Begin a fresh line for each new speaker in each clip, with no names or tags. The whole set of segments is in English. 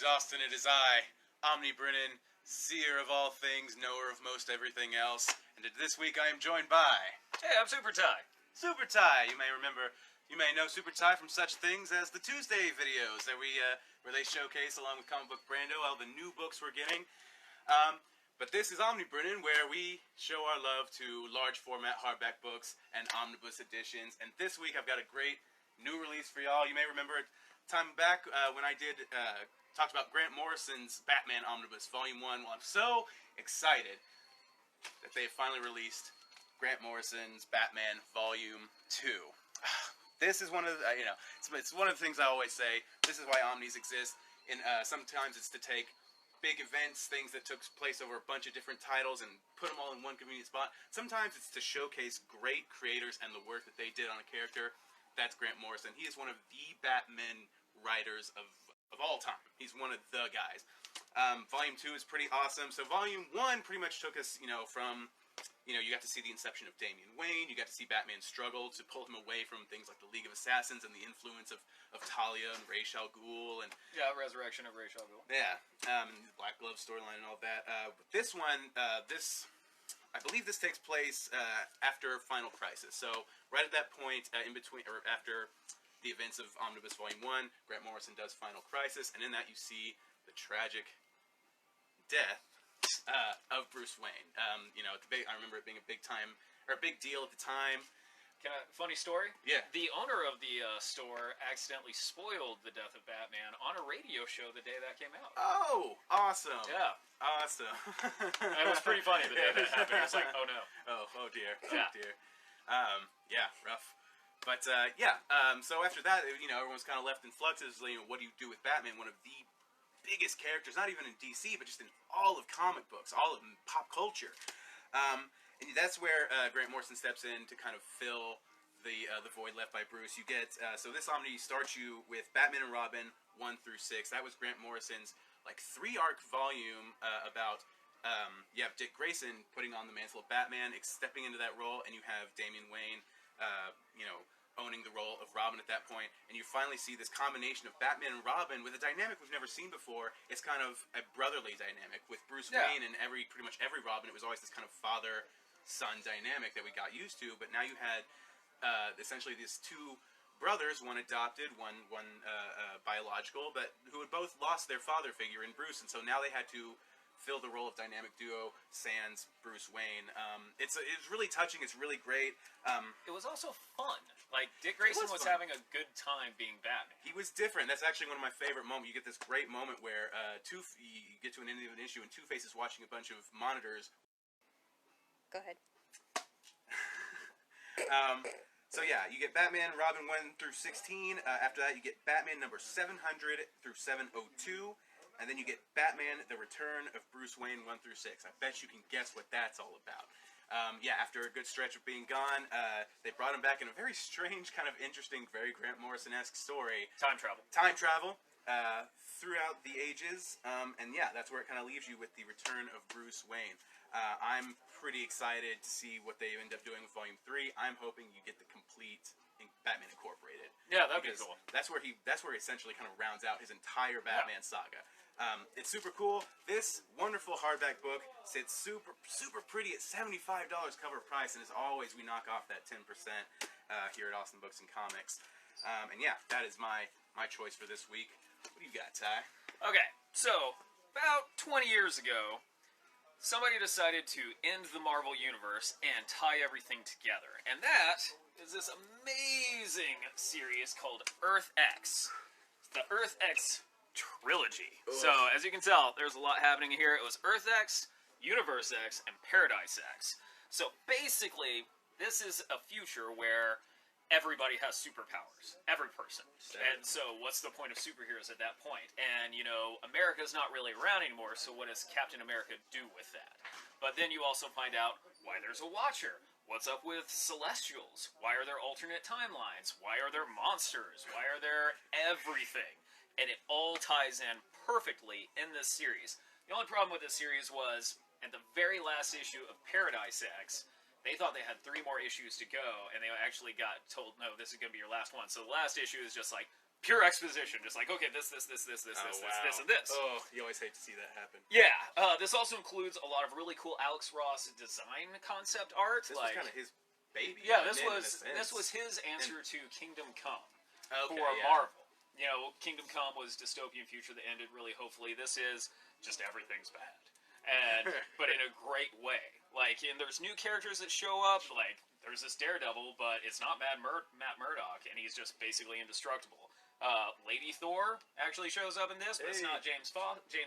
is Austin, it is I, Omnibrennen, seer of all things, knower of most everything else, and this week I am joined by...
Hey, I'm SuperTy.
SuperTy! You may know SuperTy from such things as the Tuesday videos that where they showcase, along with Comic Book Brando, all the new books we're getting. But this is Omnibrennen, where we show our love to large format hardback books and omnibus editions, and this week I've got a great new release for y'all. You may remember it time back when I did talked about Grant Morrison's Batman Omnibus Volume 1. Well, I'm so excited that they have finally released Grant Morrison's Batman Volume 2. This is one of the, it's one of the things I always say. This is why Omnis exist. And sometimes it's to take big events, things that took place over a bunch of different titles, and put them all in one convenient spot. Sometimes it's to showcase great creators and the work that they did on a character. That's Grant Morrison. He is one of the Batman writers of all time. He's one of the guys. Volume 2 is pretty awesome. So Volume 1 pretty much took us, from, you got to see the inception of Damian Wayne. You got to see Batman's struggle to pull him away from things like the League of Assassins and the influence of Talia and Ra's al Ghul. And
yeah, resurrection of Ra's al Ghul.
Yeah, the Black Glove storyline and all that. But this one, I believe this takes place after Final Crisis. So right at that point, in between, or after the events of Omnibus Volume 1, Grant Morrison does Final Crisis, and in that you see the tragic death of Bruce Wayne. I remember it being a big deal at the time.
Funny story?
Yeah.
The owner of the store accidentally spoiled the death of Batman on a radio show the day that came out.
Oh, awesome.
Yeah.
Awesome.
It was pretty funny the day that happened. It was like, oh no.
Oh dear.
Yeah.
Oh dear. Yeah, rough. But, so after that, everyone's kind of left in flux. What do you do with Batman? One of the biggest characters, not even in DC, but just in all of comic books, all of pop culture. And that's where Grant Morrison steps in to kind of fill the void left by Bruce. You get, so this Omni starts you with Batman and Robin 1 through 6. That was Grant Morrison's, 3-arc volume about, you have Dick Grayson putting on the mantle of Batman, stepping into that role, and you have Damian Wayne, owning the role of Robin at that point, and you finally see this combination of Batman and Robin with a dynamic we've never seen before. It's kind of a brotherly dynamic with Bruce Wayne and pretty much every Robin. It was always this kind of father-son dynamic that we got used to, but now you had essentially these two brothers, one adopted, one biological, but who had both lost their father figure in Bruce, and so now they had to fill the role of dynamic duo sans Bruce Wayne. It's really touching. It's really great.
It was also fun. Dick Grayson was having a good time being Batman.
He was different. That's actually one of my favorite moments. You get this great moment where you get to an end of an issue and Two-Face is watching a bunch of monitors.
Go ahead.
So yeah, you get Batman, Robin 1 through 16. After that, you get Batman number 700 through 702. And then you get Batman, The Return of Bruce Wayne 1 through 6. I bet you can guess what that's all about. After a good stretch of being gone, they brought him back in a very strange, kind of interesting, very Grant Morrison-esque story.
Time travel.
Time travel throughout the ages. That's where it kind of leaves you with the return of Bruce Wayne. I'm pretty excited to see what they end up doing with Volume 3. I'm hoping you get the complete Batman Incorporated.
Yeah, that'd be cool.
That's where he essentially kind of rounds out his entire Batman saga. It's super cool. This wonderful hardback book sits super pretty at $75 cover price, and as always, we knock off that 10% here at Austin Books and Comics. That is my choice for this week. What do you got, Ty?
Okay, so about 20 years ago, somebody decided to end the Marvel Universe and tie everything together, and that is this amazing series called Earth X. The Earth X trilogy. Ugh. So, as you can tell, there's a lot happening here. It was Earth X, Universe X, and Paradise X. So, basically, this is a future where everybody has superpowers. Every person. And so, what's the point of superheroes at that point? And, America's not really around anymore, so what does Captain America do with that? But then you also find out why there's a Watcher. What's up with Celestials? Why are there alternate timelines? Why are there monsters? Why are there everything? And it all ties in perfectly in this series. The only problem with this series was, at the very last issue of Paradise X, they thought they had 3 more issues to go, and they actually got told, no, this is going to be your last one. So the last issue is just like, pure exposition, just like, okay, this, and this.
Oh, you always hate to see that happen.
Yeah, this also includes a lot of really cool Alex Ross design concept art.
This was kind of his baby.
Yeah, this was his answer to Kingdom Come for Marvel. You know, Kingdom Come was dystopian future that ended really hopefully. This is just everything's bad, and but in a great way. Like, and there's new characters that show up. Like, there's this Daredevil, but it's not Matt Murdock, and he's just basically indestructible. Lady Thor actually shows up in this, but it's not Jane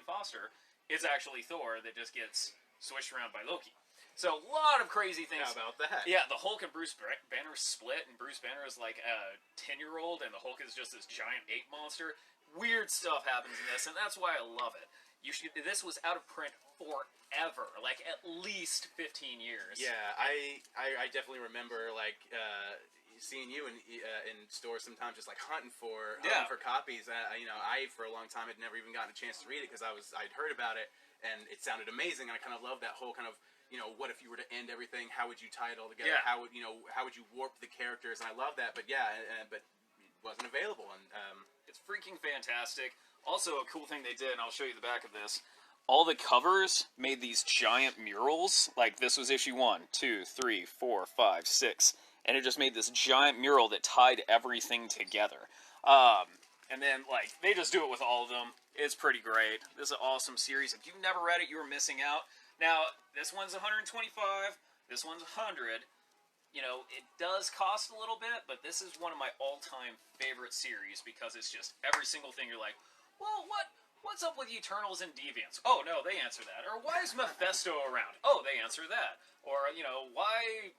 Foster. It's actually Thor that just gets switched around by Loki. So a lot of crazy things.
How about that?
Yeah, the Hulk and Bruce Banner split, and Bruce Banner is like a 10-year-old, and the Hulk is just this giant ape monster. Weird stuff happens in this, and that's why I love it. This was out of print forever, like at least 15 years.
Yeah, I definitely remember like seeing you in stores sometimes, just like hunting for copies. You know, I for a long time had never even gotten a chance to read it because I'd heard about it and it sounded amazing, and I kind of loved that whole kind of, you know, what if you were to end everything? How would you tie it all together?
Yeah.
How would you warp the characters? And I love that. But yeah, but it wasn't available, and
it's freaking fantastic. Also, a cool thing they did, and I'll show you the back of this. All the covers made these giant murals. Like, this was issue 1, 2, 3, 4, 5, 6. And it just made this giant mural that tied everything together. And then, like, they just do it with all of them. It's pretty great. This is an awesome series. If you've never read it, you were missing out. Now, this one's 125. This one's 100. You know, it does cost a little bit, but this is one of my all-time favorite series because it's just every single thing you're like, well, what's up with Eternals and Deviants? Oh, no, they answer that. Or why is Mephisto around? Oh, they answer that. Or, you know, why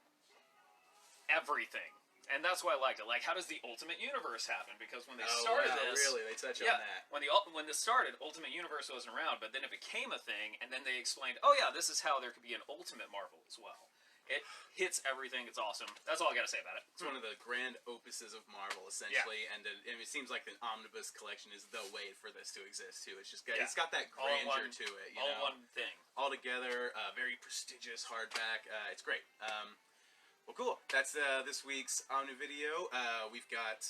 everything. And that's why I liked it. Like, how does the Ultimate Universe happen? Because when they started this...
really? They touch on that.
When this started, Ultimate Universe wasn't around, but then it became a thing, and then they explained, oh yeah, this is how there could be an Ultimate Marvel as well. It hits everything. It's awesome. That's all I gotta say about it.
It's one of the grand opuses of Marvel, essentially, and it seems like the Omnibus collection is the way for this to exist, too. It's just it's got that grandeur to it, you know?
All one thing.
All together, very prestigious hardback. It's great. Well, cool. That's this week's Omni video. We've got...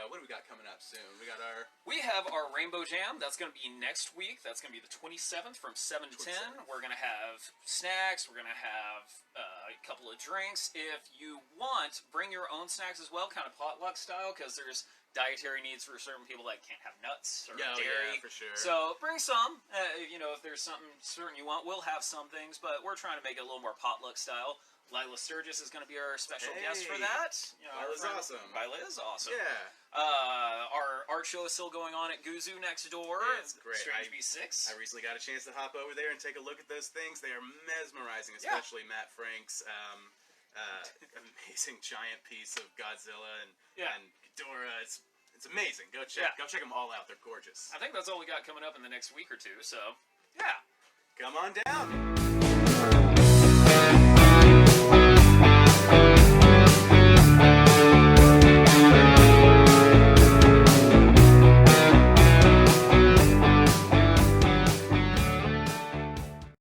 what do we got coming up soon? We have
our Rainbow Jam. That's going to be next week. That's going to be the 27th from 7 to 10. We're going to have snacks. We're going to have a couple of drinks. If you want, bring your own snacks as well, kind of potluck style, because there's dietary needs for certain people that can't have nuts or dairy.
Yeah, for sure.
So bring some. You know, if there's something certain you want, we'll have some things, but we're trying to make it a little more potluck style. Lila Sturgis is going to be our special guest for that. You know,
Lila's awesome.
Lila is awesome.
Yeah.
Our art show is still going on at Guzu next door.
Yeah, it's great.
Strange B6.
I recently got a chance to hop over there and take a look at those things. They are mesmerizing, especially Matt Frank's amazing giant piece of Godzilla and Ghidorah. It's amazing. Go check them all out. They're gorgeous.
I think that's all we got coming up in the next week or two. So, yeah.
Come on down.